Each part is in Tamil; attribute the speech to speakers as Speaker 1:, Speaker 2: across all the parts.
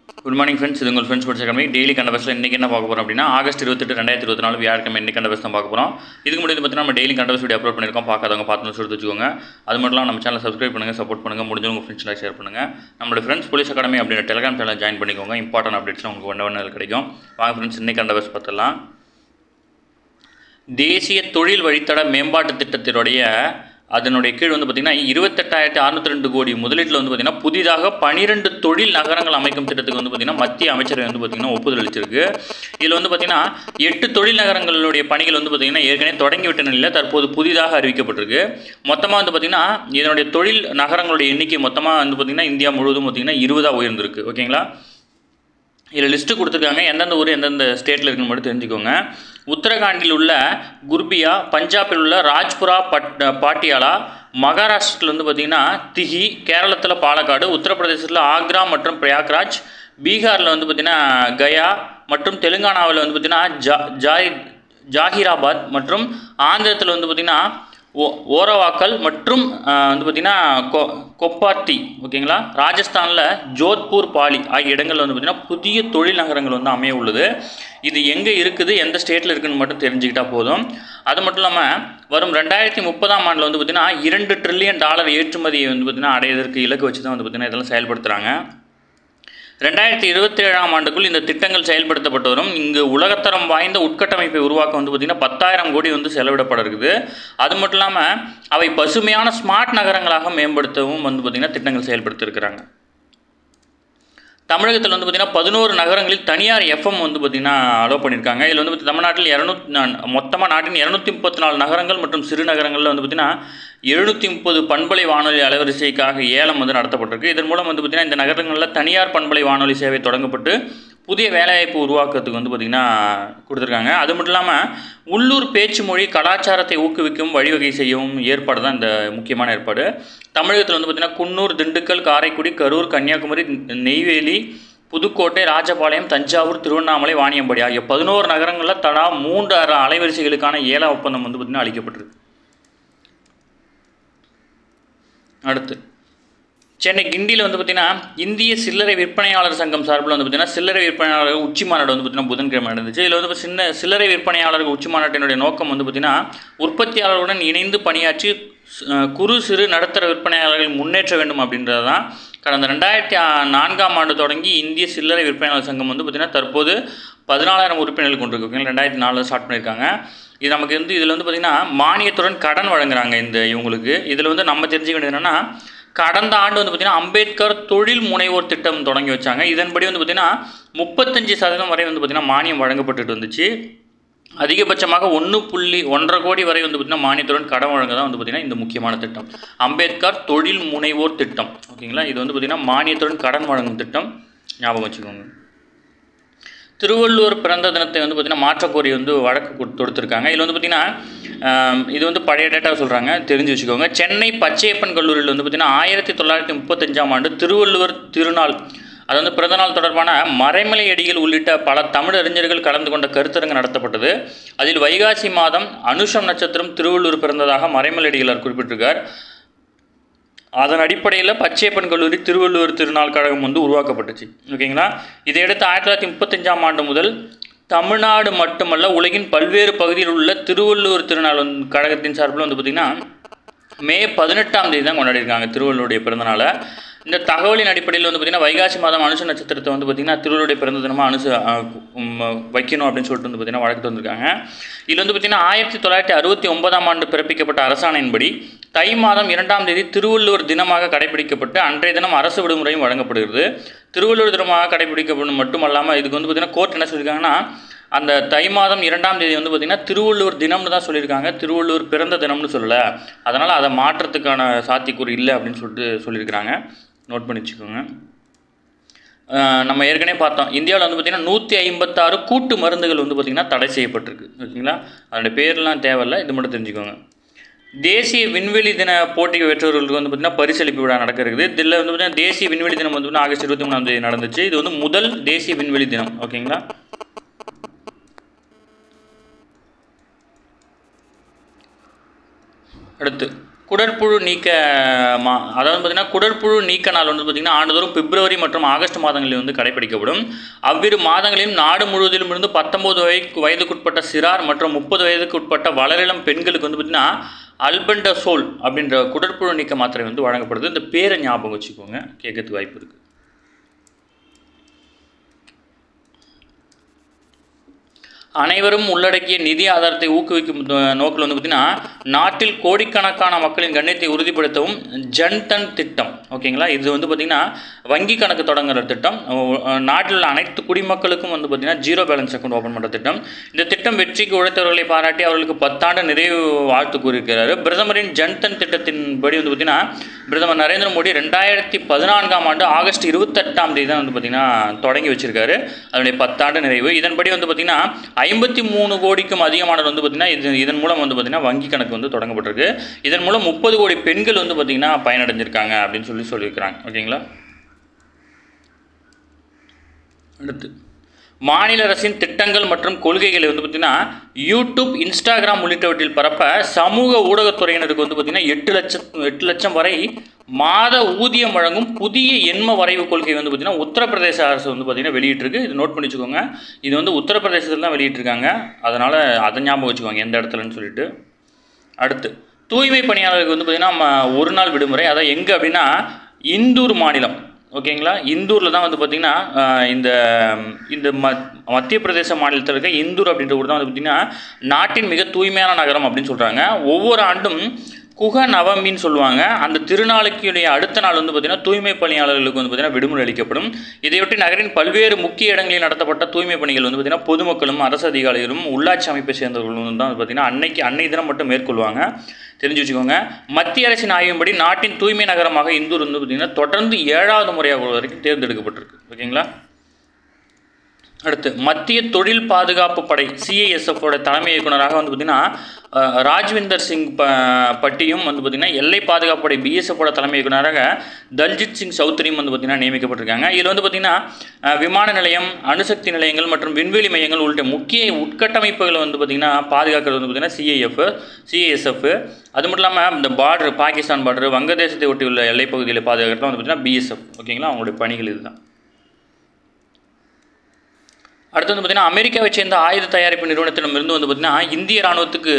Speaker 1: Good morning friends. இது உங்கள் ஃப்ரெண்ட்ஸ் படிச்ச கம்மி டெய்லி கண்ட பஸ்ஸில் இன்றைக்கி என்ன பார்க்க போகிறோம் அப்படின்னா ஆகஸ்ட் 28 2024 வியாழக்கிழமை இன்றைக்கி கண்ட பஸ் தான் பார்க்க போகிறோம். இதுக்கு முன்னாடி பார்த்தீங்கன்னா நம்ம டெய்லி கண்ட பஸ் வீடியோ அப்லோட் பண்ணியிருக்கோம். பார்க்காதவங்க பார்த்து எடுத்து வச்சுக்கோங்க. அது மட்டும் இல்லாமல் நம்ம சேனலை சப்ஸ்கிரைப் பண்ணுங்கள், சப்போர்ட் பண்ணுங்கள், முடிஞ்சவங்க உங்கள் ஃப்ரெண்ட்ஸ்லாம் ஷேர் பண்ணுங்கள். நம்மளோட ஃப்ரெண்ட்ஸ் போலீஸ் அகாடமி அப்படின்ற டெலிகிராம் சேனல் ஜாயின் பண்ணிக்கோங்க. இம்பார்ட்டன்ட் அப்டேட்ஸ்லாம் உங்களுக்கு ஒன்று கிடைக்கும். வாங்க ஃப்ரெண்ட்ஸ், இன்றைக்கி கண்ட பஸ் பார்த்துடலாம். தேசிய தொழில் வழித்தட மேம்பாட்டு திட்டத்தினுடைய அதனுடைய கீழ் வந்து பார்த்திங்கன்னா 28,602 கோடி முதலீட்டில் வந்து பார்த்திங்கன்னா புதிதாக 12 தொழில் நகரங்கள் அமைக்கும் திட்டத்துக்கு வந்து பார்த்திங்கன்னா மத்திய அமைச்சரவை வந்து பார்த்திங்கன்னா ஒப்புதல் அளிச்சிருக்கு. இதில் வந்து பார்த்திங்கன்னா 8 தொழில் நகரங்களுடைய பணிகள் வந்து பார்த்திங்கன்னா ஏற்கனவே தொடங்கிவிட்ட நிலையில் தற்போது புதிதாக அறிவிக்கப்பட்டிருக்கு. மொத்தமாக வந்து பார்த்திங்கன்னா இதனுடைய தொழில் நகரங்களுடைய எண்ணிக்கை மொத்தமாக வந்து பார்த்திங்கன்னா இந்தியா முழுவதும் பார்த்திங்கன்னா 20 உயர்ந்திருக்கு. ஓகேங்களா? இதில் லிஸ்ட்டு கொடுத்துருக்காங்க. எந்தெந்த ஊர் எந்தெந்த ஸ்டேட்டில் இருக்குன்னு மட்டும் தெரிஞ்சுக்கோங்க. உத்தரகாண்டில் உள்ள குர்பியா, பஞ்சாபில் உள்ள ராஜ்புரா பாட்டியாலா, மகாராஷ்டிரத்தில் வந்து பார்த்திங்கன்னா திஹி, கேரளத்தில் பாலக்காடு, உத்தரப்பிரதேசத்தில் ஆக்ரா மற்றும் பிரயாக்ராஜ், பீகாரில் வந்து பார்த்திங்கன்னா கயா மற்றும் தெலுங்கானாவில் வந்து பார்த்திங்கன்னா ஜாகிராபாத் மற்றும் ஆந்திரத்தில் வந்து பார்த்திங்கன்னா ஓரவாக்கல் மற்றும் வந்து பார்த்திங்கன்னா கொப்பாத்தி. ஓகேங்களா? ராஜஸ்தானில் ஜோத்பூர், பாலி ஆகிய இடங்களில் வந்து பார்த்திங்கன்னா புதிய தொழில் நகரங்கள் வந்து அமைய உள்ளது. இது எங்கே இருக்குது, எந்த ஸ்டேட்டில் இருக்குதுன்னு மட்டும் தெரிஞ்சுக்கிட்டால் போதும். அது மட்டும் இல்லாமல் வரும் 2030ஆம் ஆண்டில் வந்து பார்த்திங்கன்னா $2 ட்ரில்லியன் ஏற்றுமதியை வந்து பார்த்திங்கன்னா அடைவதற்கு இலக்கு வச்சு தான் வந்து பார்த்திங்கன்னா இதெல்லாம் செயல்படுத்துகிறாங்க. 2027ஆம் ஆண்டுக்குள் இந்த திட்டங்கள் செயல்படுத்தப்பட்டு வரும். இங்கு உலகத்தரம் வாய்ந்த உட்கட்டமைப்பை உருவாக்க வந்து பார்த்திங்கன்னா 10,000 கோடி வந்து செலவிடப்பட இருக்குது. அது மட்டும் இல்லாமல் அவை பசுமையான ஸ்மார்ட் நகரங்களாக மேம்படுத்தவும் வந்து பார்த்திங்கன்னா திட்டங்கள் செயல்படுத்தியிருக்கிறாங்க. தமிழகத்தில் வந்து பார்த்திங்கன்னா 11 நகரங்களில் தனியார் எஃப்எம் வந்து பார்த்திங்கன்னா அலோவ் பண்ணியிருக்காங்க. இதில் வந்து தமிழ்நாட்டில் மொத்தமாக நாட்டின் 234 நகரங்கள் மற்றும் சிறு நகரங்களில் வந்து பார்த்திங்கன்னா 730 பண்பலை வானொலி அலைவரிசைக்காக ஏலம் வந்து நடத்தப்பட்டிருக்கு. இதன் மூலம் வந்து பார்த்திங்கன்னா இந்த நகரங்களில் தனியார் பண்பலை வானொலி சேவை தொடங்கப்பட்டு புதிய வேலைவாய்ப்பு உருவாக்கத்துக்கு வந்து பார்த்திங்கன்னா கொடுத்துருக்காங்க. அது மட்டும் இல்லாமல் உள்ளூர் பேச்சு மொழி கலாச்சாரத்தை ஊக்குவிக்கவும் வழிவகை செய்யவும் ஏற்பாடு தான் இந்த முக்கியமான ஏற்பாடு. தமிழகத்தில் வந்து பார்த்திங்கன்னா குன்னூர், திண்டுக்கல், காரைக்குடி, கரூர், கன்னியாகுமரி, நெய்வேலி, புதுக்கோட்டை, ராஜபாளையம், தஞ்சாவூர், திருவண்ணாமலை, வாணியம்பாடி ஆகிய 11 நகரங்களில் தலா 3 அலைவரிசைகளுக்கான ஏல ஒப்பந்தம் வந்து பார்த்திங்கன்னா அளிக்கப்பட்டிருக்கு. அடுத்து சென்னை கிண்டியில் வந்து பார்த்திங்கன்னா இந்திய சில்லறை விற்பனையாளர் சங்கம் சார்பில் வந்து பார்த்திங்கன்னா சில்லறை விற்பனையாளர்கள் உச்சி மாநாடு வந்து பார்த்திங்கன்னா புதன்கிழமை நடந்துச்சு. இதில் வந்து சில்லறை விற்பனையாளர்கள் உச்சி மாநாட்டினுடைய நோக்கம் வந்து பார்த்திங்கன்னா உற்பத்தியாளர்களுடன் இணைந்து பணியாற்றி குறு சிறு நடுத்தர விற்பனையாளர்கள் முன்னேற்ற வேண்டும் அப்படின்றது தான். கடந்த 2004ஆம் ஆண்டு தொடங்கி இந்திய சில்லறை விற்பனையாளர் சங்கம் வந்து பார்த்திங்கன்னா தற்போது 14,000 உறுப்பினர்கள் கொண்டிருக்கு. 2004 ஸ்டார்ட் பண்ணியிருக்காங்க. இது நமக்கு வந்து இதில் வந்து பார்த்திங்கன்னா மானியத்துடன் கடன் வழங்குறாங்க இவங்களுக்கு. இதில் வந்து நம்ம தெரிஞ்சுக்க வேண்டியது என்னென்னா, கடந்த ஆண்டு வந்து பார்த்திங்கன்னா அம்பேத்கர் தொழில் முனைவோர் திட்டம் தொடங்கி வச்சாங்க. இதன்படி வந்து பார்த்திங்கன்னா 35% வரை வந்து பார்த்திங்கன்னா மானியம் வழங்கப்பட்டு வந்துச்சு. அதிகபட்சமாக 1.1 கோடி வரை வந்து பார்த்திங்கன்னா மானியத்துடன் கடன் வழங்க தான் வந்து பார்த்திங்கன்னா இந்த முக்கியமான திட்டம் அம்பேத்கர் தொழில் முனைவோர் திட்டம். ஓகேங்களா? இது வந்து பார்த்திங்கன்னா மானியத்துடன் கடன் வழங்கும் திட்டம், ஞாபகம் வச்சுக்கோங்க. திருவள்ளுவர் பிறந்த தினத்தை வந்து பார்த்திங்கன்னா மாற்றக்கோரி வந்து வழக்கு தொடுத்திருக்காங்க. இதில் வந்து பார்த்திங்கன்னா இது வந்து பழைய டேட்டா சொல்கிறாங்க, தெரிஞ்சு வச்சுக்கோங்க. சென்னை பச்சையப்பன் கல்லூரியில் வந்து பார்த்திங்கன்னா 1935ஆம் ஆண்டு திருவள்ளுவர் திருநாள், அது வந்து பிறந்தநாள் தொடர்பான மறைமலை அடிகள் உள்ளிட்ட பல தமிழ் அறிஞர்கள் கலந்து கொண்ட கருத்தரங்கு நடத்தப்பட்டது. அதில் வைகாசி மாதம் அனுஷம் நட்சத்திரம் திருவள்ளுவர் பிறந்ததாக மறைமலை அடிகளார் குறிப்பிட்டிருக்கார். அதன் அடிப்படையில் பச்சையப்பன் கல்லூரி திருவள்ளுவர் திருநாள் கழகம் வந்து உருவாக்கப்பட்டுச்சு. ஓகேங்களா? இதையடுத்து 1935ஆம் ஆண்டு முதல் தமிழ்நாடு மட்டுமல்ல உலகின் பல்வேறு பகுதியில் உள்ள திருவள்ளுவர் திருநாள் கழகத்தின் சார்பில் வந்து பார்த்திங்கன்னா மே 18ஆம் தேதி தான் கொண்டாடிருக்காங்க திருவள்ளுவருடைய பிறந்தநாளை. இந்த தகவலின் அடிப்படையில் வந்து பார்த்திங்கன்னா வைகாசி மாதம் அனுச நட்சத்திரத்தை வந்து பார்த்திங்கன்னா திருவள்ளுவருடைய பிறந்த தினமாக வைக்கணும் அப்படின்னு சொல்லிட்டு வந்து பார்த்திங்கன்னா வழக்கு வந்திருக்காங்க. இதில் வந்து பார்த்திங்கன்னா 1969ஆம் ஆண்டு பிறப்பிக்கப்பட்ட அரசாணையின்படி தை மாதம் 2ஆம் தேதி திருவள்ளுவர் தினமாக கடைபிடிக்கப்பட்டு அன்றைய தினம் அரசு விடுமுறையும் வழங்கப்படுகிறது. திருவள்ளுவர் தினமாக கடைபிடிக்கப்படும் மட்டுமல்லாமல் இதுக்கு வந்து பார்த்திங்கன்னா கோர்ட் என்ன சொல்லியிருக்காங்கன்னா, அந்த தை மாதம் 2ஆம் தேதி வந்து பார்த்திங்கன்னா திருவள்ளுவர் தினம்னு தான் சொல்லியிருக்காங்க, திருவள்ளுவர் பிறந்த தினம்னு சொல்லலை. அதனால் அதை மாற்றத்துக்கான சாத்தியக்கூறு இல்லை அப்படின்னு சொல்லியிருக்கிறாங்க. நோட் பண்ணி வச்சுக்கோங்க. நம்ம ஏற்கனவே பார்த்தோம், இந்தியாவில் வந்து பார்த்திங்கன்னா 156 கூட்டு மருந்துகள் வந்து பார்த்திங்கன்னா தடை செய்யப்பட்டிருக்கு. ஓகேங்களா? அதோடைய பேர்லாம் தேவையில்லை, இது மட்டும் தெரிஞ்சுக்கோங்க. தேசிய விண்வெளி தின போட்டிக்கு பெற்றவர்களுக்கு வந்து பார்த்திங்கன்னா பரிசளிப்பு விழா நடக்கிறது. இதில் வந்து பார்த்திங்கன்னா தேசிய விண்வெளி தினம் வந்து ஆகஸ்ட் 23ஆம் தேதி நடந்துச்சு. இது வந்து முதல் தேசிய விண்வெளி தினம். ஓகேங்களா? அடுத்து குடற்புழு நீக்க அதாவது பார்த்திங்கன்னா குடற்புழு நீக்க நாள் வந்து பார்த்திங்கன்னா ஆண்டுதோறும் பிப்ரவரி மற்றும் ஆகஸ்ட் மாதங்களில் வந்து கடைபிடிக்கப்படும். அவ்விரு மாதங்களிலும் நாடு முழுவதிலும் இருந்து 19 வயதுக்குட்பட்ட சிறார் மற்றும் 30 வயதுக்குட்பட்ட வளரிளம் பெண்களுக்கு வந்து பார்த்திங்கன்னா அல்பெண்டசோல் அப்படின்ற குடற்புழு நீக்க மாத்திரை வந்து வழங்கப்படுது. இந்த பேரை ஞாபகம் வச்சுக்கோங்க, கேட்கறதுக்கு வாய்ப்பு இருக்குது. அனைவரும் உள்ளடக்கிய நிதி ஆதாரத்தை ஊக்குவிக்கும் நோக்கில் வந்து பார்த்திங்கன்னா நாட்டில் கோடிக்கணக்கான மக்களின் கண்ணியத்தை உறுதிப்படுத்தவும் ஜன்தன் திட்டம், ஓகேங்களா, இது வந்து பார்த்திங்கன்னா வங்கி கணக்கு தொடங்குகிற திட்டம். நாட்டில் உள்ள அனைத்து குடிமக்களுக்கும் வந்து பார்த்திங்கன்னா ஜீரோ பேலன்ஸ் அக்கௌண்ட் ஓப்பன் பண்ணுற திட்டம். இந்த திட்டம் வெற்றிக்கு உழைத்தவர்களை பாராட்டி அவர்களுக்கு 10 ஆண்டு நிறைவு வாழ்த்து கூறியிருக்கிறார். பிரதமரின் ஜன்தன் திட்டத்தின்படி வந்து பார்த்திங்கன்னா பிரதமர் நரேந்திர மோடி 2014ஆம் ஆண்டு ஆகஸ்ட் 28ஆம் தேதி தான் வந்து பார்த்திங்கன்னா தொடங்கி வச்சிருக்காரு அதனுடைய 10 ஆண்டு நிறைவு. இதன்படி வந்து பார்த்திங்கன்னா 53 கோடிக்கும் அதிகமானவர் வந்து பார்த்திங்கன்னா இதன் மூலம் வந்து பார்த்திங்கன்னா வங்கி கணக்கு வந்து தொடங்கப்பட்டிருக்கு. இதன் மூலம் 30 கோடி பெண்கள் வந்து பார்த்திங்கன்னா பயனடைஞ்சிருக்காங்க அப்படின்னு சொல்லியிருக்கிறாங்க, ஓகேங்களா. அடுத்து மாநில அரசின் திட்டங்கள் மற்றும் கொள்கைகளை வந்து பார்த்திங்கன்னா யூடியூப், இன்ஸ்டாகிராம் உள்ளிட்டவற்றில் பரப்ப சமூக ஊடகத்துறையினருக்கு வந்து பார்த்திங்கன்னா 8 லட்சம் வரை மாத ஊதியம் வழங்கும் புதிய எண்ம வரைவு கொள்கை வந்து பார்த்திங்கன்னா உத்தரப்பிரதேச அரசு வந்து பார்த்திங்கன்னா வெளியிட்டிருக்கு. இது நோட் பண்ணி வச்சுக்கோங்க. இது வந்து உத்தரப்பிரதேசத்தில் தான் வெளியிட்டிருக்காங்க, அதனால் அதை ஞாபகம் வச்சுக்கோங்க எந்த இடத்துலன்னு சொல்லிட்டு. அடுத்து தூய்மை பணியாளர்களுக்கு வந்து பார்த்திங்கன்னா நம்ம ஒரு நாள் விடுமுறை. அதான் எங்கே அப்படின்னா இந்தூர் மாநிலம், ஓகேங்களா. இந்தூரில் தான் வந்து பார்த்திங்கன்னா இந்த மத்திய பிரதேச மாநிலத்தில் இருக்க இந்தூர் அப்படின்ற ஊர் தான் வந்து பார்த்திங்கன்னா நாட்டின் மிக தூய்மையான நகரம் அப்படின்னு சொல்கிறாங்க. ஒவ்வொரு ஆண்டும் குக நவமின்னு சொல்லுவாங்க. அந்த திருநாளுக்குடைய அடுத்த நாள் வந்து பார்த்திங்கன்னா தூய்மை பணியாளர்களுக்கு வந்து பார்த்திங்கன்னா விடுமுறை அளிக்கப்படும். இதையொட்டி நகரின் பல்வேறு முக்கிய இடங்களில் நடத்தப்பட்ட தூய்மை பணிகள் வந்து பார்த்திங்கன்னா பொதுமக்களும் அரசு அதிகாரிகளும் உள்ளாட்சி அமைப்பை சேர்ந்தவர்களும் தான் வந்து பார்த்திங்கன்னா அன்னை தினம் மட்டும் மேற்கொள்வாங்க, தெரிஞ்சு வச்சுக்கோங்க. மத்திய அரசின் ஆய்வின்படி நாட்டின் தூய்மை நகரமாக இந்தூர் வந்து பார்த்திங்கன்னா தொடர்ந்து 7வது முறையாக வரைக்கும் தேர்ந்தெடுக்கப்பட்டிருக்கு, ஓகேங்களா. அடுத்து மத்திய தொழில் பாதுகாப்பு படை CISFோட தலைமை இயக்குநராக வந்து பார்த்திங்கன்னா ராஜ்விந்தர் சிங் பட்டியும் வந்து பார்த்திங்கன்னா எல்லை பாதுகாப்பு படை BSFோட தலைமை இயக்குநராக தல்ஜித் சிங் சௌத்ரியும் வந்து பார்த்திங்கன்னா நியமிக்கப்பட்டிருக்காங்க. இதில் வந்து பார்த்திங்கன்னா விமான நிலையம், அணுசக்தி நிலையங்கள் மற்றும் விண்வெளி மையங்கள் உள்ளிட்ட முக்கிய உட்கட்டமைப்புகளை வந்து பார்த்திங்கன்னா பாதுகாக்கிறது வந்து பார்த்திங்கன்னா CISF. அது மட்டும் இல்லாமல் இந்த பார்டர், பாகிஸ்தான் பார்டர், வங்கதேசத்தை ஒட்டி உள்ள எல்லைப்பகுதியில் பாதுகாக்கிறது வந்து பார்த்திங்கன்னா BSF, ஓகேங்களா. அவங்களுடைய பணிகள் இதுதான். அடுத்து வந்து பார்த்திங்கன்னா அமெரிக்காவை சேர்ந்த ஆயுத தயாரிப்பு நிறுவனத்திடமிருந்து வந்து பார்த்திங்கன்னா இந்திய இராணுவத்துக்கு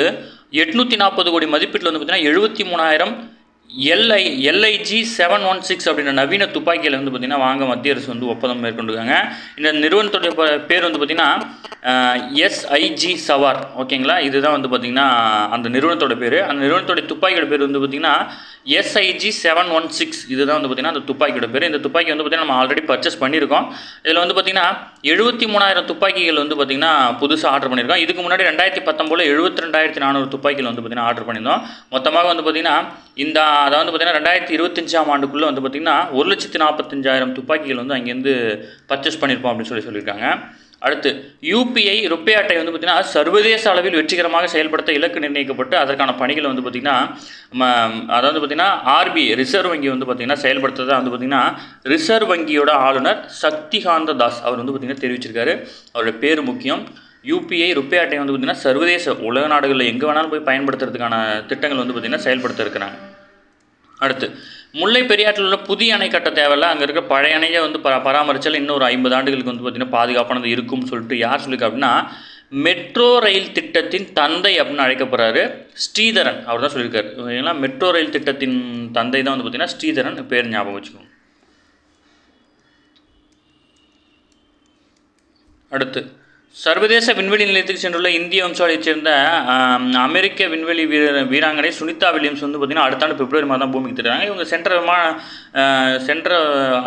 Speaker 1: 840 கோடி மதிப்பீட்டில் வந்து பார்த்திங்கன்னா 73,000 LIG 716 அப்படின்ற நவீன துப்பாக்கியில் வந்து பார்த்திங்கன்னா வாங்க மத்திய அரசு வந்து ஒப்பந்தம் மேற்கொண்டிருக்காங்க. இந்த நிறுவனத்துடைய பேர் வந்து பார்த்திங்கன்னா SIG சவார், ஓகேங்களா. இதுதான் வந்து பார்த்திங்கன்னா அந்த நிறுவனத்தோட பேர். அந்த நிறுவனத்தோட துப்பாக்கியோட பேர் வந்து பார்த்திங்கன்னா SIG 716. இதுதான் வந்து பார்த்திங்கன்னா அந்த துப்பாக்கியோட பேர். இந்த துப்பாக்கி வந்து பார்த்திங்கன்னா நம்ம ஆல்ரெடி பர்ச்சேஸ் பண்ணியிருக்கோம். இதில் வந்து பார்த்திங்கன்னா 73,000 துப்பாக்கிகள் வந்து பார்த்திங்கன்னா புதுசாக ஆர்டர் பண்ணியிருக்கோம். இதுக்கு முன்னாடி 2019 72,400 துப்பாக்கிகள் வந்து பார்த்திங்கன்னா ஆர்டர் பண்ணியிருந்தோம். மொத்தமாக வந்து பார்த்திங்கன்னா அதாவது பார்த்திங்கன்னா 2025ஆம் ஆண்டுக்குள்ளே வந்து பார்த்திங்கன்னா 1,45,000 துப்பாக்கிகள் வந்து அங்கேருந்து பர்ச்சேஸ் பண்ணியிருப்போம் அப்படின்னு சொல்லியிருக்காங்க. அடுத்து UPI ருப்பே அட்டை வந்து பார்த்திங்கன்னா சர்வதேச அளவில் வெற்றிகரமாக செயல்படுத்த இலக்கு நிர்ணயிக்கப்பட்டு அதற்கான பணிகளை வந்து பார்த்திங்கன்னா அதாவது பார்த்திங்கன்னா RBI ரிசர்வ் வங்கி வந்து பார்த்திங்கன்னா செயல்படுத்துறதா வந்து பார்த்திங்கன்னா ரிசர்வ் வங்கியோட ஆளுநர் சக்திகாந்த தாஸ் அவர் வந்து பார்த்திங்கன்னா தெரிவிச்சிருக்காரு. அவருடைய பேர் முக்கியம். UPI ருப்பே அட்டை வந்து பார்த்திங்கன்னா சர்வதேச உலக நாடுகளில் எங்கே வேணாலும் போய் பயன்படுத்துறதுக்கான திட்டங்கள் வந்து பார்த்திங்கன்னா செயல்படுத்த இருக்கிறாங்க. அடுத்து முல்லை பெரியாற்றில் உள்ள புதிய அணை கட்ட தேவையில்ல, அங்கே இருக்க பழைய அணையை வந்து பராமரித்தால் இன்னும் ஒரு 50 ஆண்டுகளுக்கு வந்து பார்த்திங்கன்னா பாதுகாப்பானது இருக்கும்னு சொல்லிட்டு யார் சொல்லியிருக்கா அப்படின்னா மெட்ரோ ரயில் திட்டத்தின் தந்தை அப்படின்னு அழைக்கப்படுறாரு ஸ்ரீதரன், அவர் தான் சொல்லியிருக்காரு. ஏன்னா மெட்ரோ ரயில் திட்டத்தின் தந்தை தான் வந்து பார்த்திங்கன்னா ஸ்ரீதரன், பேர் ஞாபகம் வச்சுக்கோங்க. அடுத்து சர்வதேச விண்வெளி நிலையத்துக்கு சென்றுள்ள இந்திய வம்சாவளியைச் சேர்ந்த அமெரிக்க விண்வெளி வீராங்கனை சுனிதா வில்லியம்ஸ் வந்து பார்த்திங்கன்னா அடுத்த ஆண்டு பிப்ரவரி மாதம் பூமிக்கு திருறாங்க. இவங்க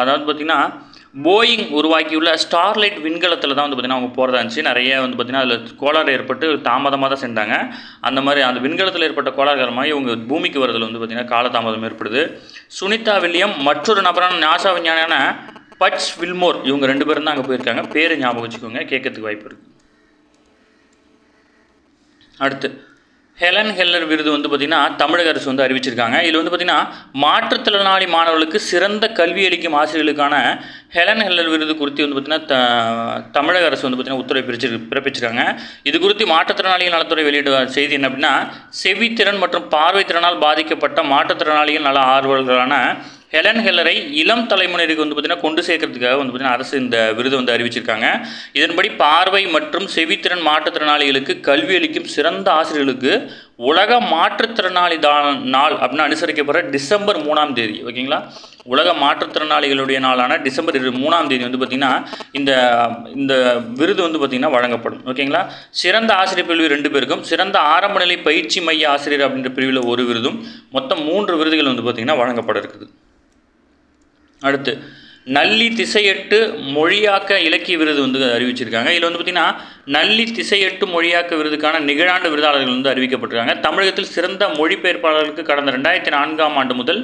Speaker 1: அதாவது பார்த்திங்கன்னா போயிங் உருவாக்கியுள்ள ஸ்டார்லைட் விண்கலத்தில் தான் வந்து பார்த்திங்கன்னா அவங்க போகிறதா இருந்துச்சு. நிறைய வந்து பார்த்திங்கன்னா அதில் கோளாறு ஏற்பட்டு தாமதமாக தான் சென்றாங்க. அந்த மாதிரி அந்த விண்கலத்தில் ஏற்பட்ட கோளாறு காரணமாக இவங்க பூமிக்கு வரதில் வந்து பார்த்திங்கன்னா காலதாமதம் ஏற்படுது. சுனிதா வில்லியம் மற்றொரு நபரான நாசா விஞ்ஞானியான பட்ச் வில்மோர் இவங்க 2 பேரும் தான் அங்கே போயிருக்காங்க. பேர் ஞாபகம் வச்சுக்கோங்க, கேட்கறதுக்கு வாய்ப்பு இருக்குது. அடுத்து ஹெலன் ஹெல்லர் விருது வந்து பார்த்திங்கன்னா தமிழக அரசு வந்து அறிவிச்சிருக்காங்க. இதில் வந்து பார்த்திங்கன்னா மாற்றுத்திறனாளி மாணவர்களுக்கு சிறந்த கல்வி அளிக்கும் ஆசிரியர்களுக்கான ஹெலன் ஹெல்லர் விருது குறித்து வந்து பார்த்திங்கன்னா தமிழக அரசு வந்து பார்த்திங்கன்னா உத்தரவு பிறப்பிச்சிருக்காங்க. இது குறித்து மாற்றுத்திறனாளிகள் நலத்துறை வெளியிட்ட செய்தி என்ன அப்படின்னா, செவித்திறன் மற்றும் பார்வைத்திறனால் பாதிக்கப்பட்ட மாற்றுத்திறனாளிகள் நல ஆர்வலர்களான ஹெலன் ஹெல்லரை இளம் தலைமுறைக்கு வந்து பார்த்திங்கன்னா கொண்டு சேர்க்கறதுக்காக வந்து பார்த்திங்கன்னா அரசு இந்த விருது வந்து அறிவிச்சிருக்காங்க. இதன்படி பார்வை மற்றும் செவித்திறன் மாற்றுத்திறனாளிகளுக்கு கல்வி அளிக்கும் சிறந்த ஆசிரியர்களுக்கு உலக மாற்றுத்திறனாளி நாள் அப்படின்னு அனுசரிக்கப்படுற டிசம்பர் 3ஆம் தேதி, ஓகேங்களா, உலக மாற்றுத்திறனாளிகளுடைய நாளான டிசம்பர் 3ஆம் தேதி வந்து பார்த்திங்கன்னா இந்த விருது வந்து பார்த்திங்கன்னா வழங்கப்படும். ஓகேங்களா. சிறந்த ஆசிரியர் பிரிவு 2 பேருக்கும், சிறந்த ஆரம்ப நிலை பயிற்சி மைய ஆசிரியர் அப்படின்ற பிரிவில் 1 விருதும், மொத்தம் 3 விருதுகள் வந்து பார்த்திங்கன்னா வழங்கப்பட இருக்குது. அடுத்து நல்லி திசையெட்டு மொழியாக்க இலக்கிய விருது வந்து அறிவிச்சிருக்காங்க. இதில் வந்து பார்த்திங்கன்னா நல்லி திசையெட்டு மொழியாக்க விருதுக்கான நிகழாண்டு விருதாளர்கள் வந்து அறிவிக்கப்பட்டிருக்காங்க. தமிழகத்தில் சிறந்த மொழிபெயர்ப்பாளர்களுக்கு கடந்த 2004ஆம் ஆண்டு முதல்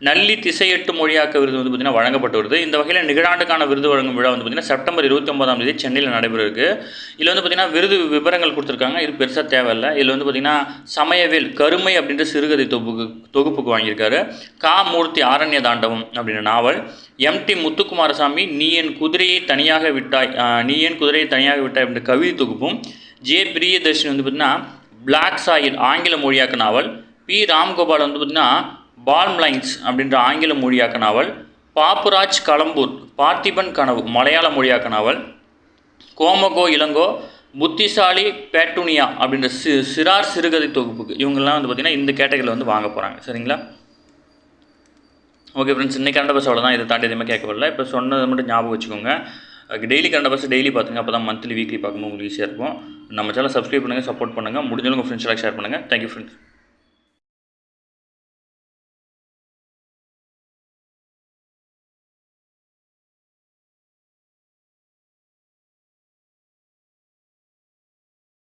Speaker 1: நல்லி திசையெட்டு மொழியாக்க விருது வந்து பார்த்திங்கன்னா வழங்கப்பட்டு வருது. இந்த வகையில் நிகழாண்டுக்கான விருது வழங்கும் விழா வந்து பார்த்திங்கன்னா செப்டம்பர் 29ஆம் தேதி சென்னையில் நடைபெற இருக்குது. இதில் வந்து பார்த்திங்கன்னா விருது விவரங்கள் கொடுத்துருக்காங்க. இது பெருசாக தேவையில்லை. இதில் வந்து பார்த்திங்கன்னா சமயவேல் கருமை அப்படின்ற சிறுகதை தொகுப்புக்கு வாங்கியிருக்காரு. கா மூர்த்தி ஆரண்ய தாண்டவம் அப்படின்ற நாவல், எம்.டி. முத்துக்குமாரசாமி நீ என் குதிரையை தனியாக விட்டாய் அப்படின்ற கவிதை தொகுப்பும், ஜே பிரியதர்ஷினி வந்து பார்த்திங்கன்னா பிளாக் சாயில் ஆங்கில மொழியாக்க நாவல், பி ராம்கோபால் வந்து பார்த்திங்கன்னா பால்ம் லைன்ஸ் அப்படின்ற ஆங்கில மொழியாக்க நாவல், பாப்புராஜ் களம்பூர் பார்த்திபன் கனவு மலையாள மொழியாக்க நாவல், கோமகோ இளங்கோ புத்திசாலி பேட்டுனியா அப்படின்ற சிறார் சிறுகதை தொகுப்புக்கு இவங்கெல்லாம் வந்து பார்த்திங்கன்னா இந்த கேட்டகரியில் வந்து வாங்க போகிறாங்க. சரிங்களா. ஓகே ஃப்ரெண்ட்ஸ், இன்றைக்கி கரண்ட் அஃபேர்ஸ் அவ்வளோதான். இதை தாண்டி எதுவுமே கேட்கப்படல. இப்போ சொன்னதை மட்டும் ஞாபகம் வச்சுக்கோங்க. டெய்லி கரண்ட் அஃபேர்ஸ் டெய்லி பார்த்துங்க. அப்போ தான் மந்த்லி வீக்லி பார்க்கும்போது உங்களுக்கு ஈஸியாக இருக்கும். நம்ம சேனல் சப்ஸ்கிரைப் பண்ணுங்கள், சப்போர்ட் பண்ணுங்கள், முடிஞ்சவங்க உங்கள் ஃப்ரெண்ட்ஸ் எல்லாம் ஷேர் பண்ணுங்கள். Thank you friends.